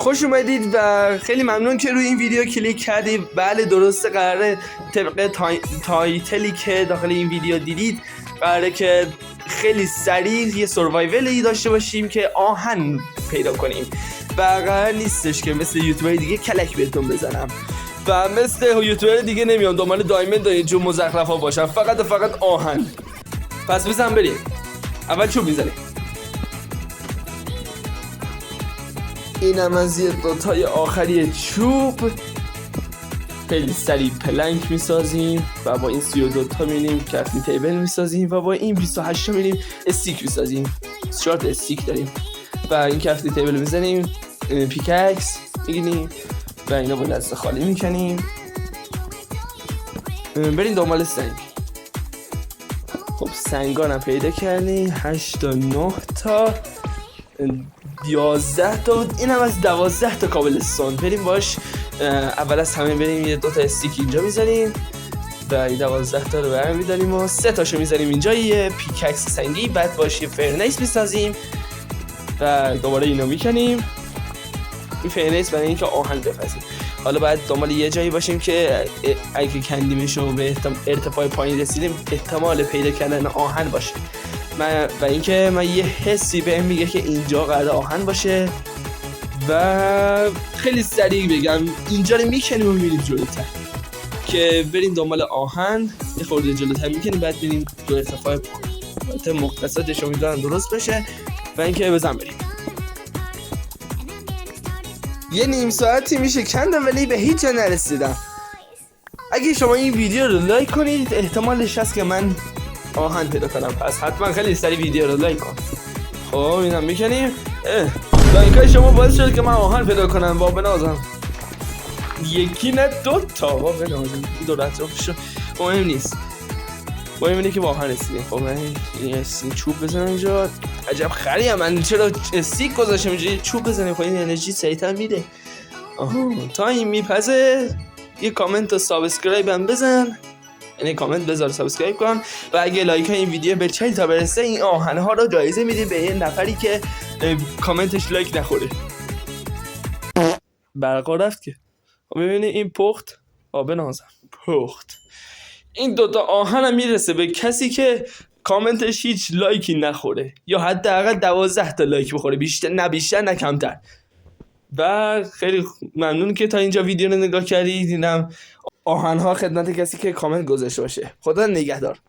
خوش اومدید و خیلی ممنون که روی این ویدیو کلیک کردید. بله درسته، قراره طبق تایتلی که داخل این ویدیو دیدید قراره که خیلی سریع یه سروایولی داشته باشیم که آهن پیدا کنیم و قرار نیستش که مثل یوتیوبر دیگه کلک بهتون بزنم و مثل یوتیوبر دیگه نمیام دنبال دایموند و اینجور مزخرفا باشم، فقط و فقط آهن. پس بزن بریم. اول چوب میزنیم. اینم از یه دوتای آخری چوب. خیلی سریع پلنک میسازیم و با این 32 تا میریم کافی تیبل میسازیم و با این 28 تا میریم استیک میسازیم. 4 تا استیک داریم و این کافی تیبل میزنیم، پیککس میگیریم و اینا با دست خالی میکنیم. بریم دنبال سنگ. خب سنگانم پیدا کردیم، 8 تا 9 تا 11 تا بود. اینم از 12 تا کابلستون. بریم باش. اول از همه بریم یه 2 تا استیک اینجا میزنیم و این 12 تا رو برمی‌داریم و 3 تاشو میزنیم اینجا، یه پیککس سنگی. بعد باش یه فرنیس میسازیم و دوباره اینو میکنیم. این فرنیس برای اینکه آهن بپزیم. حالا باید دنبال یه جایی باشیم که اگه کندیمشو به ارتفاع پایین رسیدیم احتمال پیدا کردن آهن باشه. و اینکه من یه حسی بهم میگه که اینجا قرار آهن باشه و خیلی سریع بگم اینجا رو میکنیم و میریم جلوتر که بریم دنبال آهن. یه خورده جلوتر میکنیم، بعد بریم تو ارتفاع پایین. مختصاتش امیدوارم درست بشه و اینکه بزن بریم. یه نیم ساعتی میشه کندم ولی به هیچ جا نرسیدم. اگه شما این ویدیو رو لایک کنید احتمالش هست که من آهن پیدا کنم، پس حتما خیلی سریع ویدیو رو لایک کن. خب اینم میکنیم. لایکای شما باعث شد که من آهن پیدا کنم. با بنازم یکی نه 2 تا. با بنازم دو رفتش مهم نیست، مهم اینه که با آهن رسیدیم. خب من این چوب بزنم اینجا. عجب خریم من، چرا استیک گذاشتم اینجا؟ چوب بزنیم خب این انرژی سریعتر میده. تا این میپزه یه کامنت و سابسکرایب هم بزن، یعنی کامنت بذار سابسکرایب کن و اگه لایک این ویدیو به 40 تا برسه این آهن ها رو جایزه میدیم به یه نفری که کامنتش لایک نخوره. برقا رفت که. ببینید این پخت. بنازم پخت. این 2 تا آهن هم میرسه به کسی که کامنتش هیچ لایکی نخوره یا حداقل 12 تا لایک بخوره، بیشتر نه کمتر. و خیلی ممنون که تا اینجا ویدیو رو نگاه کردید. اینم آهن‌ها خدمت کسی که کامنت گذاشته باشه. خدا نگهدار.